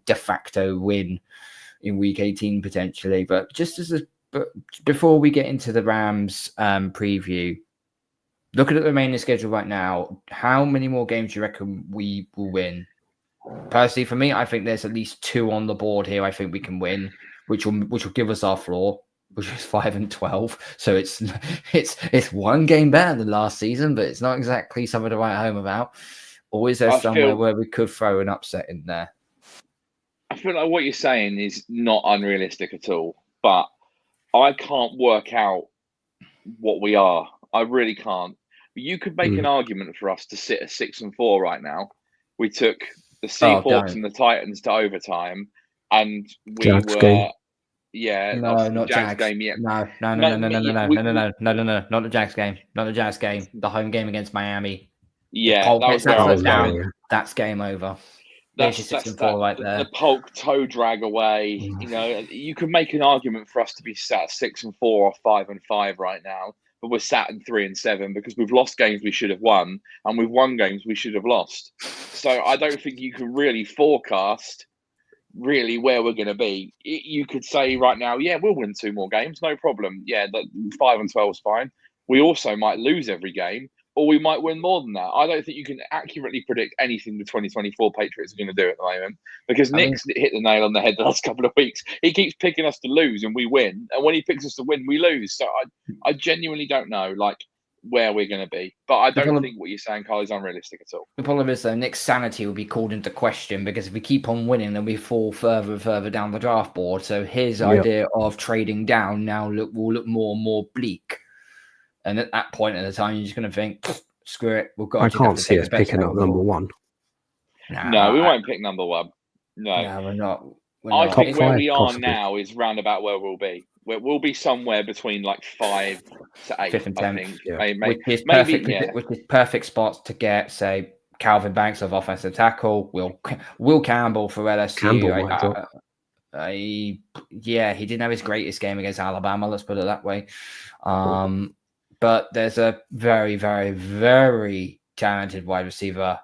de facto win in week 18 potentially. But just as before we get into the Rams preview, looking at the remaining schedule right now, how many more games do you reckon we will win? Personally, for me, I think there's at least 2 on the board here. I think we can win, which will give us our floor, which is 5-12. So it's 1 game better than last season, but it's not exactly something to write home about. Or is there somewhere where we could throw an upset in there? I feel like what you're saying is not unrealistic at all, but I can't work out what we are. I really can't. You could make an argument for us to sit at 6-4 right now. We took the Seahawks and the Titans to overtime, and we Jags were game. No, not Jags Jags game yet. No, not the Jags game. Not the Jags game. The home game against Miami. Yeah, that was where I was down. That's game over. That's 6-4 right there. The Polk toe drag away. You know, you could make an argument for us to be sat at 6-4 or 5-5 right now, but we're sat at 3-7 because we've lost games we should have won, and we've won games we should have lost. So I don't think you can really forecast really where we're going to be. You could say right now, yeah, we'll win 2 more games, no problem. Yeah, that 5-12 is fine. We also might lose every game, or we might win more than that. I don't think you can accurately predict anything the 2024 Patriots are going to do at the moment, because Nick's hit the nail on the head the last couple of weeks. He keeps picking us to lose and we win, and when he picks us to win, we lose. So I genuinely don't know where we're going to be, but I don't think what you're saying, Carl, is unrealistic at all. The problem is, though, Nick's sanity will be called into question, because if we keep on winning, then we fall further and further down the draft board. So his idea of trading down now will look more and more bleak. And at that point in the time, you're just going to think, screw it. I can't see us picking up number 1. No, we won't pick number 1. No, we're not. I think where we are now is round about where we'll be. We'll be somewhere between 5 to 8. 5th and 10th, I think. yeah. Which is perfect spots to get, say, Calvin Banks of offensive tackle, Will Campbell for LSU. He didn't have his greatest game against Alabama. Let's put it that way. But there's a very, very, very talented wide receiver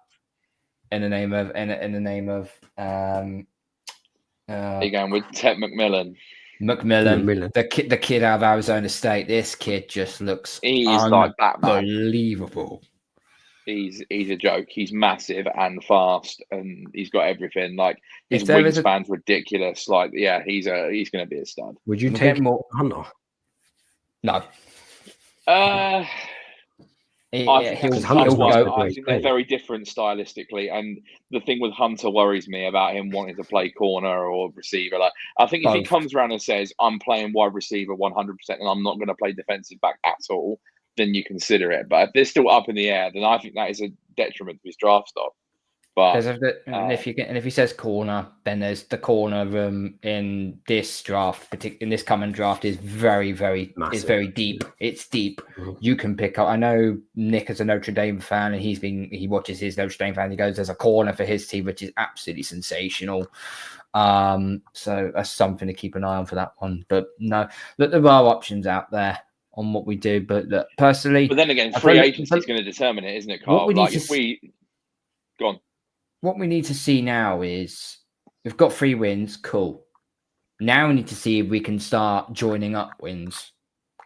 in the name of you're going with Ted McMillan. The kid out of Arizona State. This kid just looks unbelievable. He's a joke. He's massive and fast, and he's got everything. His wingspan's ridiculous. He's going to be a stud. Would you take more Hunter? No. I think they're very different stylistically, and the thing with Hunter worries me about him wanting to play corner or receiver. I think if he comes around and says, I'm playing wide receiver 100% and I'm not going to play defensive back at all, then you consider it. But if they're still up in the air, then I think that is a detriment to his draft stock. But if he says corner, then there's the corner room in this draft, in this coming draft, is very, very massive. Is very deep. It's deep. Mm-hmm. You can pick up. I know Nick is a Notre Dame fan, and he watches his Notre Dame fan. He goes, "There's a corner for his team, which is absolutely sensational." So that's something to keep an eye on for that one. But no, look, there are options out there on what we do. But look, personally, but then again, free agency is going to determine it, isn't it, Carl? Go on. What we need to see now is we've got 3 wins. Cool. Now we need to see if we can start joining up wins.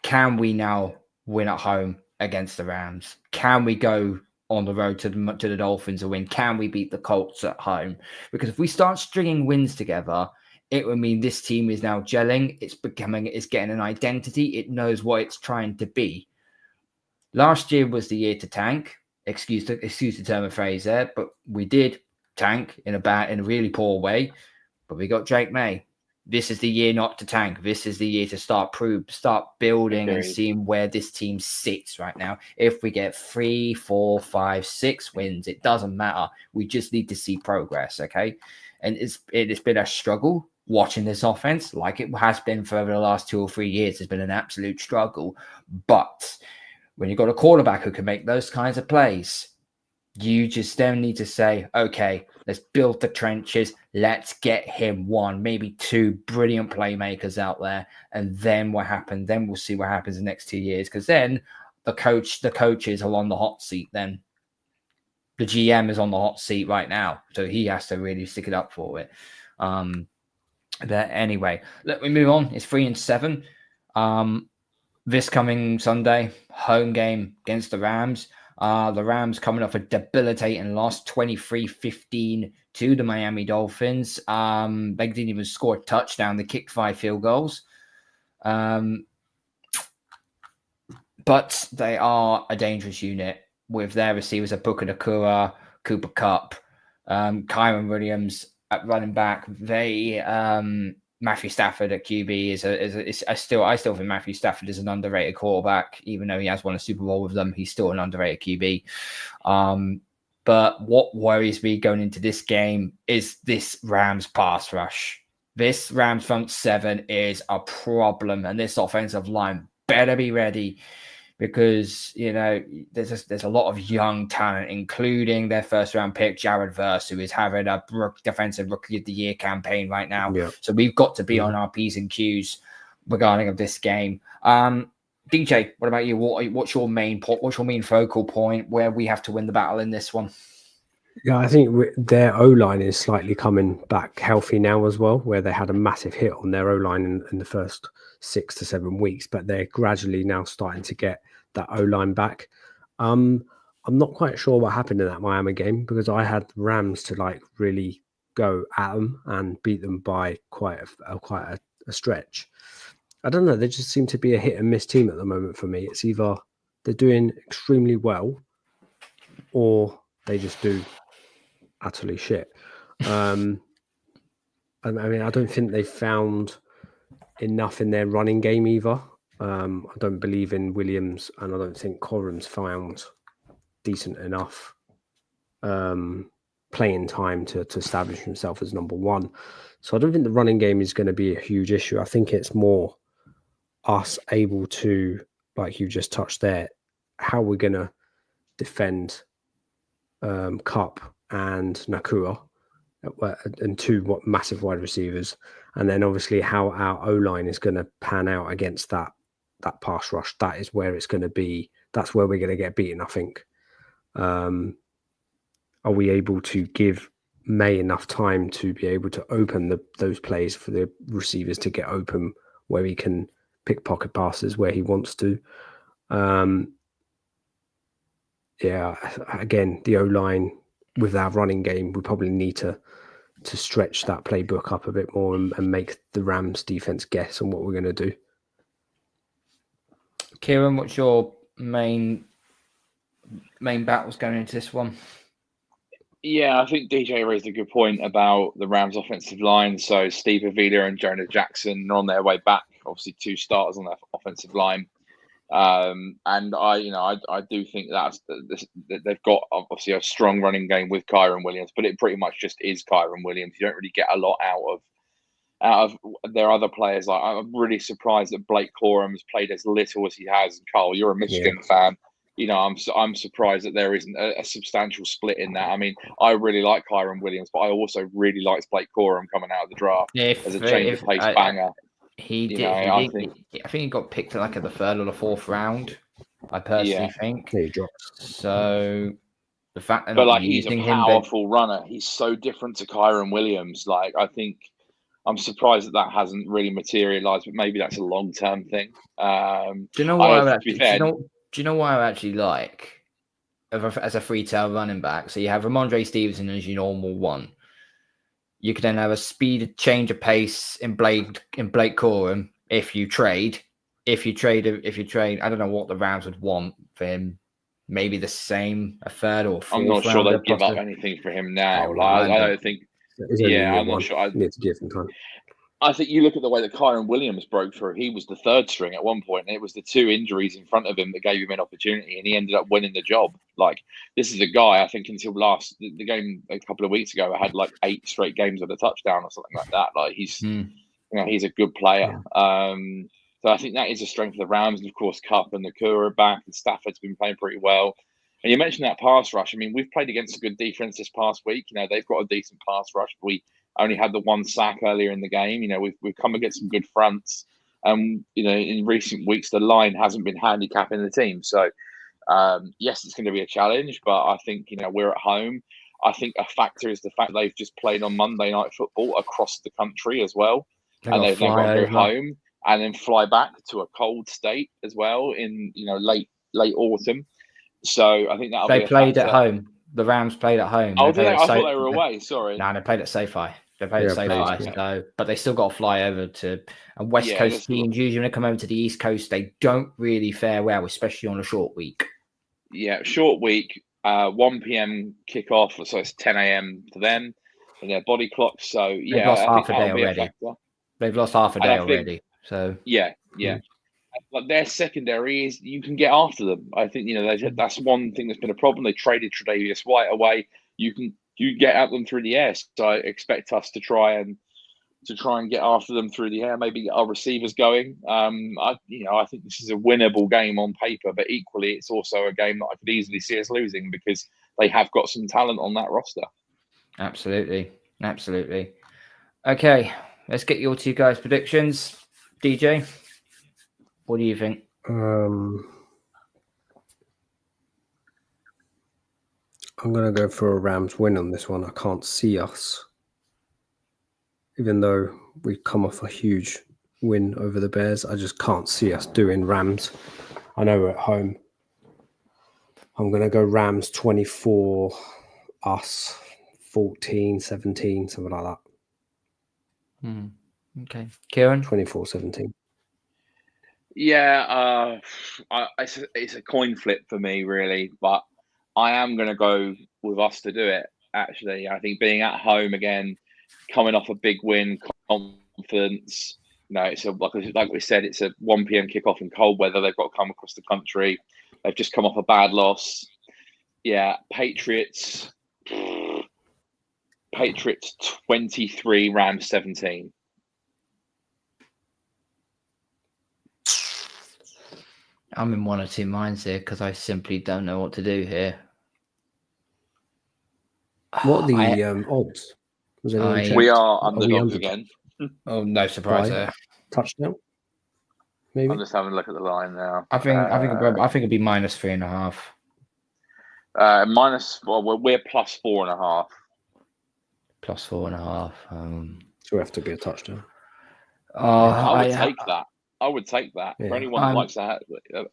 Can we now win at home against the Rams? Can we go on the road to the Dolphins and win? Can we beat the Colts at home? Because if we start stringing wins together, it would mean this team is now gelling. It's getting an identity. It knows what it's trying to be. Last year was the year to tank. Excuse the term of phrase there, but we did tank in a really poor way, but we got Drake Maye. This is the year not to tank. This is the year to start building and seeing where this team sits right now. If we get 3, 4, 5, 6 wins, it doesn't matter. We just need to see progress, okay? And it's been a struggle watching this offense, like it has been for over the last 2 or 3 years. It's been an absolute struggle. But when you've got a quarterback who can make those kinds of plays, you just then need to say, okay, let's build the trenches. Let's get him 1, maybe 2 brilliant playmakers out there. And then what happens? Then we'll see what happens in the next 2 years. Because then the coaches are on the hot seat then. The GM is on the hot seat right now. So he has to really stick it up for it. But anyway, let me move on. It's 3-7. This coming Sunday, home game against the Rams. The Rams coming off a debilitating loss, 23-15 to the Miami Dolphins. They didn't even score a touchdown. They kicked 5 field goals. But they are a dangerous unit with their receivers of Puka Nakua, Cooper Kupp, Kyron Williams at running back. Matthew Stafford at QB I still think Matthew Stafford is an underrated quarterback, even though he has won a Super Bowl with them. He's still an underrated QB. But what worries me going into this game is this Rams pass rush. This Rams front seven is a problem, and this offensive line better be ready, because there's a lot of young talent, including their first round pick Jared Verse, who is having a defensive rookie of the year campaign right now. Yeah. So we've got to be on our P's and Q's regarding of this game. DJ, what about you? What's your main focal point where we have to win the battle in this one? Yeah, I think their O-line is slightly coming back healthy now as well, where they had a massive hit on their O-line in the first 6 to 7 weeks, but they're gradually now starting to get that O-line back. I'm not quite sure what happened in that Miami game, because I had Rams to really go at them and beat them by quite a stretch. I don't know. They just seem to be a hit and miss team at the moment for me. It's either they're doing extremely well or they just do utterly shit. I mean, I don't think they found enough in their running game either. I don't believe in Williams, and I don't think Corum's found decent enough playing time to establish himself as number one. So I don't think the running game is going to be a huge issue. I think it's more us able to, like you just touched there, how we're going to defend Kupp and Nakua, and two massive wide receivers, and then obviously how our O-line is going to pan out against that pass rush. That is where it's going to be. That's where we're going to get beaten, I think. Are we able to give May enough time to be able to open those plays for the receivers to get open, where he can pick pocket passes where he wants to? Again, the O-line with our running game, we probably need to stretch that playbook up a bit more and make the Rams defense guess on what we're going to do. Kieran, what's your main battles going into this one? Yeah, I think DJ raised a good point about the Rams offensive line. So Steve Avila and Jonah Jackson are on their way back. Obviously, 2 starters on that offensive line. And I do think that they've got obviously a strong running game with Kyron Williams, but it pretty much just is Kyron Williams. You don't really get a lot out of their other players. Like, I'm really surprised that Blake Corum has played as little as he has. Carl, you're a Michigan fan. I'm surprised that there isn't a substantial split in that. I mean, I really like Kyron Williams, but I also really liked Blake Corum coming out of the draft as a change of pace banger. I think he got picked at the 3rd or the 4th round. I personally think. He dropped. So the fact that he's a powerful runner. He's so different to Kyron Williams. I think I'm surprised that hasn't really materialized, but maybe that's a long-term thing. Do you know why? Do you know why I actually like as a free-tail running back? So you have Ramondre Stevenson as your normal one. You could then have a speed change of pace in Blake Corum if you trade. If you trade, I don't know what the Rams would want for him. Maybe the same, a 3rd or 4th. I'm not sure they'd give up anything for him now. I don't think. I'm not sure. I need to give him time. I think you look at the way that Kyron Williams broke through. He was the 3rd string at one point, and it was the 2 injuries in front of him that gave him an opportunity, and he ended up winning the job. This is a guy, I think, until the game a couple of weeks ago, had 8 straight games with a touchdown or something like that. He's a good player. So I think that is a strength of the Rams, and of course, Kupp and Nakua are back, and Stafford's been playing pretty well. And you mentioned that pass rush. I mean, we've played against a good defense this past week. They've got a decent pass rush. We only had the 1 sack earlier in the game. We've come against some good fronts. In recent weeks, the line hasn't been handicapping the team. So, yes, it's going to be a challenge, but I think, we're at home. I think a factor is the fact they've just played on Monday Night Football across the country as well. And they've now got to go home. and then fly back to a cold state as well in late autumn. So I think that'll be They a played factor. at home. The Rams played at home. Oh, did they? I thought they were away. Sorry. No, they played at SoFi. They played Yeah, at SoFi. played, So, but they still got to fly over to. And West Coast teams usually when they come over to the East Coast, they don't really fare well, especially on a short week. Yeah, short week. 1 p.m. kickoff, so it's 10 a.m. for them and their body clocks. So yeah, they've lost I half think a day that'll be a already. factor. They've lost half a day already. So yeah. But their secondary is you can get after them. I think that's one thing that's been a problem. They traded Tre'Davious White away. You get at them through the air. So I expect us to try and get after them through the air. Maybe get our receivers going. I think this is a winnable game on paper, but equally it's also a game that I could easily see us losing because they have got some talent on that roster. Absolutely. Okay, let's get your two guys' predictions. DJ, what do you think? I'm going to go for a Rams win on this one. I can't see us, even though we come off a huge win over the Bears. I just can't see us doing Rams. I know we're at home. I'm going to go Rams 24, us 14, 17, something like that. Okay. Kieran? 24-17. Yeah, it's a coin flip for me, really, but I am going to go with us to do it, actually. I think being at home again, coming off a big win, confidence, it's like we said, it's a 1 p.m. kickoff in cold weather. They've got to come across the country. They've just come off a bad loss. Yeah, Patriots 23, Rams 17. I'm in one or two minds here because I simply don't know what to do here. What are the odds? We are underdogs again. Oh, no surprise there. Touchdown? Maybe. I'm just having a look at the line now. I think it'd be -3.5. We're plus 4.5. +4.5. So we have to be a touchdown. I would take that. I would take that. Yeah. For anyone who likes to have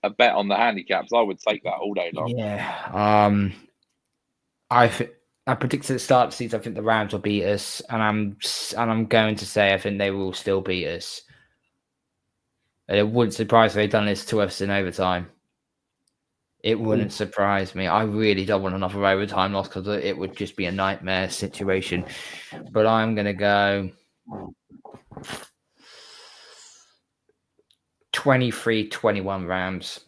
a bet on the handicaps, I would take that all day long. Yeah. I predicted at the start of the season I think the Rams will beat us, and I'm going to say I think they will still beat us. It wouldn't surprise me if they'd done this to us in overtime. It wouldn't surprise me. I really don't want another overtime loss because it would just be a nightmare situation. But I'm going to go 23-21 Rams.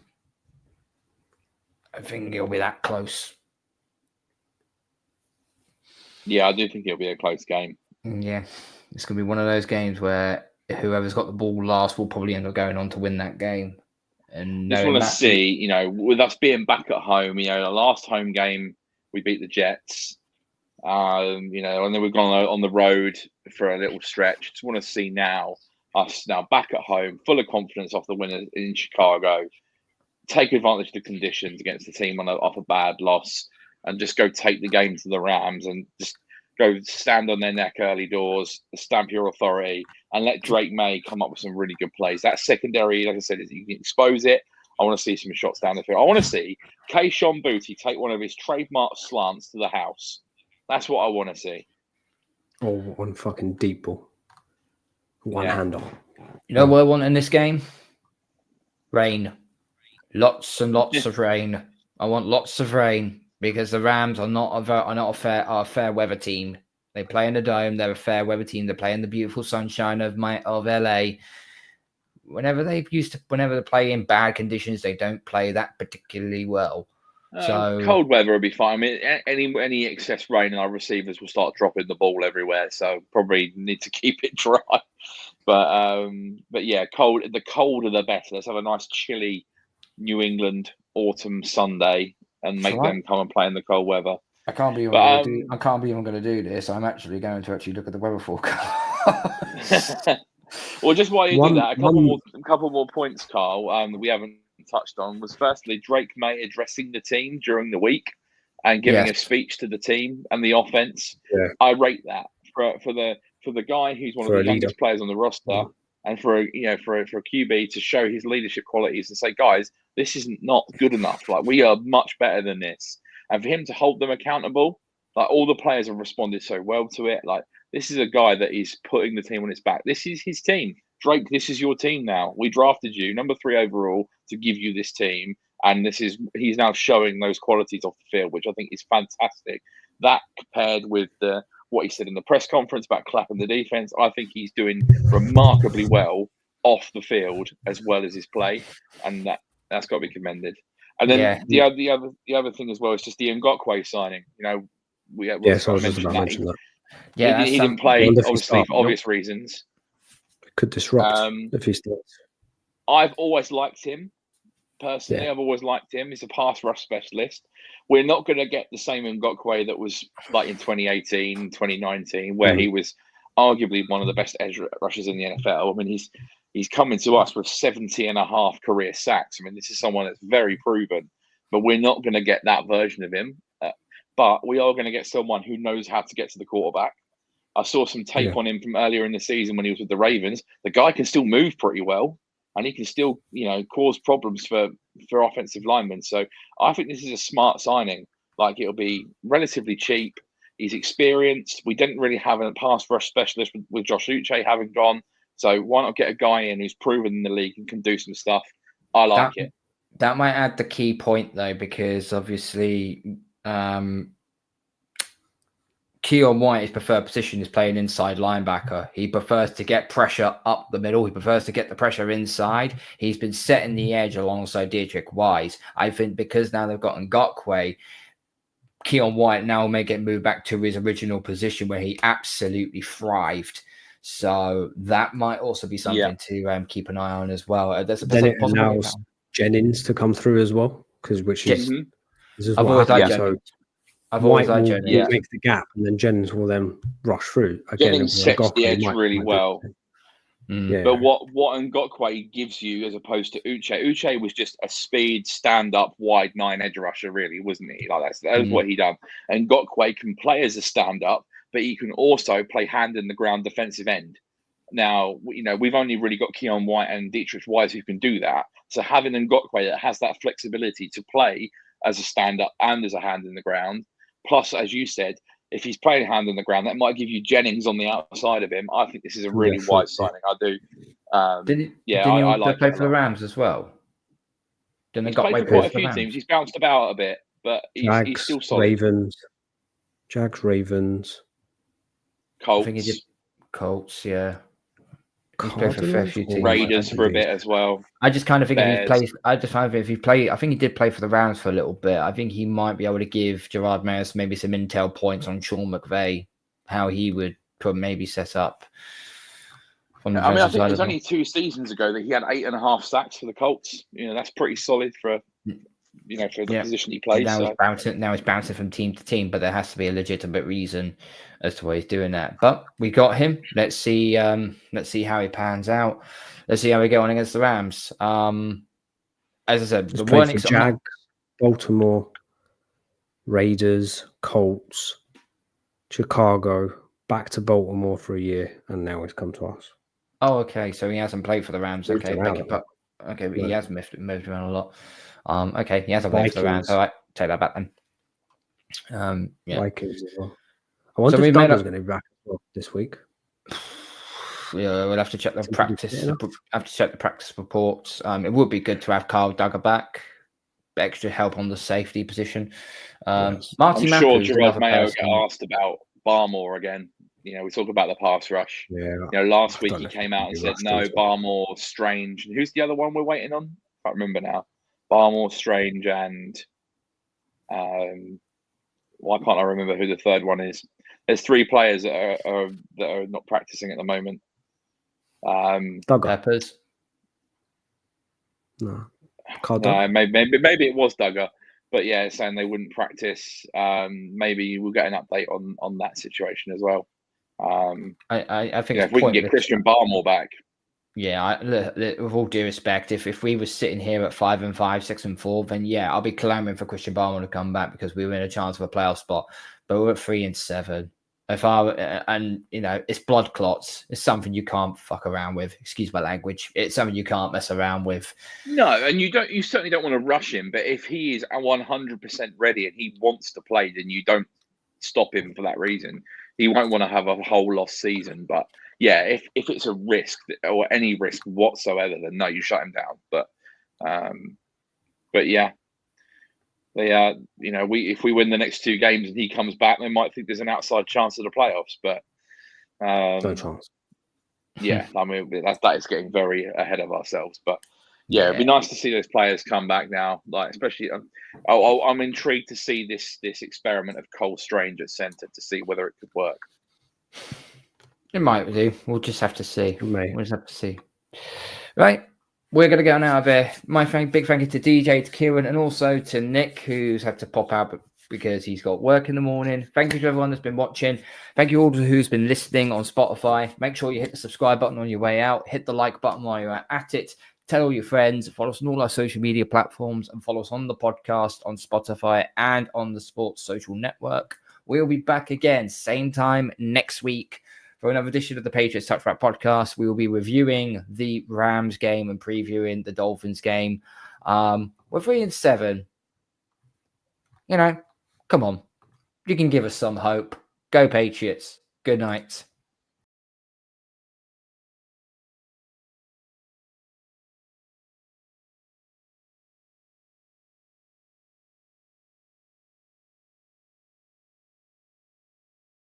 I think it'll be that close. Yeah, I do think it'll be a close game. Yeah, it's going to be one of those games where whoever's got the ball last will probably end up going on to win that game. And just want to see, with us being back at home, the last home game we beat the Jets, and then we've gone on the road for a little stretch. Just want to see us back at home, full of confidence off the win in Chicago, take advantage of the conditions against the team off a bad loss, and just go take the game to the Rams and just go stand on their neck early doors, stamp your authority, and let Drake Maye come up with some really good plays. That secondary, like I said, you can expose it. I want to see some shots down the field. I want to see Kayshon Boutte take one of his trademark slants to the house. That's what I want to see. Or one fucking deep ball. One handoff. You know what I want in this game? Rain. Lots and lots of rain. I want lots of rain because the Rams are not a fair weather team. They play in the dome. They're a fair weather team. They play in the beautiful sunshine of LA. Whenever they play in bad conditions, they don't play that particularly well. So cold weather will be fine. I mean, any excess rain, and our receivers will start dropping the ball everywhere. So probably need to keep it dry. But yeah, cold. The colder the better. Let's have a nice chilly New England autumn Sunday and make them come and play in the cold weather. I can't believe I'm going to do this. I'm actually going to look at the weather forecast. Well, just while you do that, a couple more points, Carl, that we haven't touched on was firstly Drake Maye addressing the team during the week and giving a speech to the team and the offense. Yeah. I rate that for the guy who's one of the youngest players on the roster and for a QB to show his leadership qualities and say, guys, this isn't not good enough. Like, we are much better than this, and for him to hold them accountable, like, all the players have responded so well to it. Like, this is a guy that is putting the team on its back. This is his team. Drake, this is your team now. We drafted you number 3 overall to give you this team, and he's now showing those qualities off the field, which I think is fantastic. That paired with what he said in the press conference about clapping the defense, I think he's doing remarkably well off the field as well as his play, and that's got to be commended. And then the other thing as well is just the Ngakoue signing. We I was just about to mention that. Yeah, he didn't play obviously for obvious reasons. Could disrupt if he starts. I've always liked him. Personally, I've always liked him. He's a pass rush specialist. We're not going to get the same Ngakoue that was like in 2018, 2019, where he was arguably one of the best edge rushers in the NFL. I mean, he's coming to us with 70.5 career sacks. I mean, this is someone that's very proven, but we're not going to get that version of him. But we are going to get someone who knows how to get to the quarterback. I saw some tape on him from earlier in the season when he was with the Ravens. The guy can still move pretty well, and he can still, cause problems for offensive linemen. So I think this is a smart signing. Like, it'll be relatively cheap. He's experienced. We didn't really have a pass rush specialist with Josh Uche having gone. So why not get a guy in who's proven in the league and can do some stuff? I like it. That might add the key point, though, because obviously Keon White, his preferred position is playing inside linebacker. He prefers to get pressure up the middle. He prefers to get the pressure inside. He's been setting the edge alongside Dietrich Wise. I think because now they've got Ngakoue, Keon White now may get moved back to his original position where he absolutely thrived. So that might also be something to keep an eye on as well. There's then it allows Jennings to come through as well, this is I've always liked Jennings. White will make the gap, and then Jennings will then rush through. Again, Jennings sets the edge really well. But what Ngakoue gives you as opposed to Uche was just a speed, stand-up, wide 9 edge rusher, really, wasn't he? Like, that's what he done. And Ngakoue can play as a stand-up, but he can also play hand in the ground defensive end. Now, we've only really got Keon White and Dietrich Wise who can do that. So having Ngakoue that has that flexibility to play as a stand-up and as a hand in the ground, plus, as you said, if he's playing hand on the ground, that might give you Jennings on the outside of him. I think this is a really wise signing. I do. Didn't he play for the Rams as well? He's played for quite a few teams. He's bounced about a bit, but he's still solid. Jags, Ravens, Colts. I think he did Colts, yeah. He's played for a fair few teams. Raiders for a bit as well. I just kind of think if he plays, I think he did play for the Rams for a little bit. I think he might be able to give Gerard Mayers maybe some intel points on Sean McVay, how he would maybe set up. I think it was only 2 seasons ago that he had 8.5 sacks for the Colts. That's pretty solid for the position he plays. Now he's bouncing from team to team, but there has to be a legitimate reason as to why he's doing that. But we got him. Let's see how he pans out. Let's see how we go on against the Rams. As I said, the one Jags, Baltimore, Raiders, Colts, Chicago, back to Baltimore for a year, and now he's come to us. Oh, okay. So he hasn't played for the Rams. But he has moved around a lot. Okay, he hasn't played for the Rams. All right, take that back then. Vikings as well. I wonder if Douglas going to be back as well this week. Yeah, we'll have to check the practice. Have to check the practice reports. It would be good to have Kyle Duggar back. Extra help on the safety position. I'm sure Drake Maye will get asked about Barmore again. We talk about the pass rush. Yeah. Last week he came out and said no, Barmore, Strange. And who's the other one we're waiting on? I can't remember now. Barmore, Strange, and why can't I remember who the third one is? There's 3 players that are not practicing at the moment. Peppers. No, maybe it was Duggar, but yeah, saying they wouldn't practice. Maybe we'll get an update on that situation as well. I think if we can get Christian Barmore back. Yeah, with all due respect, if we were sitting here at 5-5, 6-4, then yeah, I'll be clamoring for Christian Barmore to come back because we were in a chance of a playoff spot. But we're at 3-7. And it's blood clots. It's something you can't fuck around with. Excuse my language. It's something you can't mess around with. No, and you certainly don't want to rush him. But if he is 100% ready and he wants to play, then you don't stop him for that reason. He won't want to have a whole lost season. But yeah, if it's a risk or any risk whatsoever, then no, you shut him down. But yeah. If we win the next 2 games and he comes back, they might think there's an outside chance of the playoffs. But No chance. Yeah, I mean that is getting very ahead of ourselves. But yeah, it'd be nice to see those players come back now. Like especially, I'm intrigued to see this experiment of Cole Strange at centre to see whether it could work. It might do. We'll just have to see. We'll just have to see. Right. We're going to go now there. Big thank you to DJ, to Kieran, and also to Nick, who's had to pop out because he's got work in the morning. Thank you to everyone that's been watching. Thank you all to who's been listening on Spotify. Make sure you hit the subscribe button on your way out. Hit the like button while you're at it. Tell all your friends. Follow us on all our social media platforms and follow us on the podcast on Spotify and on the Sports Social Network. We'll be back again, same time next week, for another edition of the Patriots Touchback Podcast. We will be reviewing the Rams game and previewing the Dolphins game. We're 3-7. Come on. You can give us some hope. Go Patriots. Good night.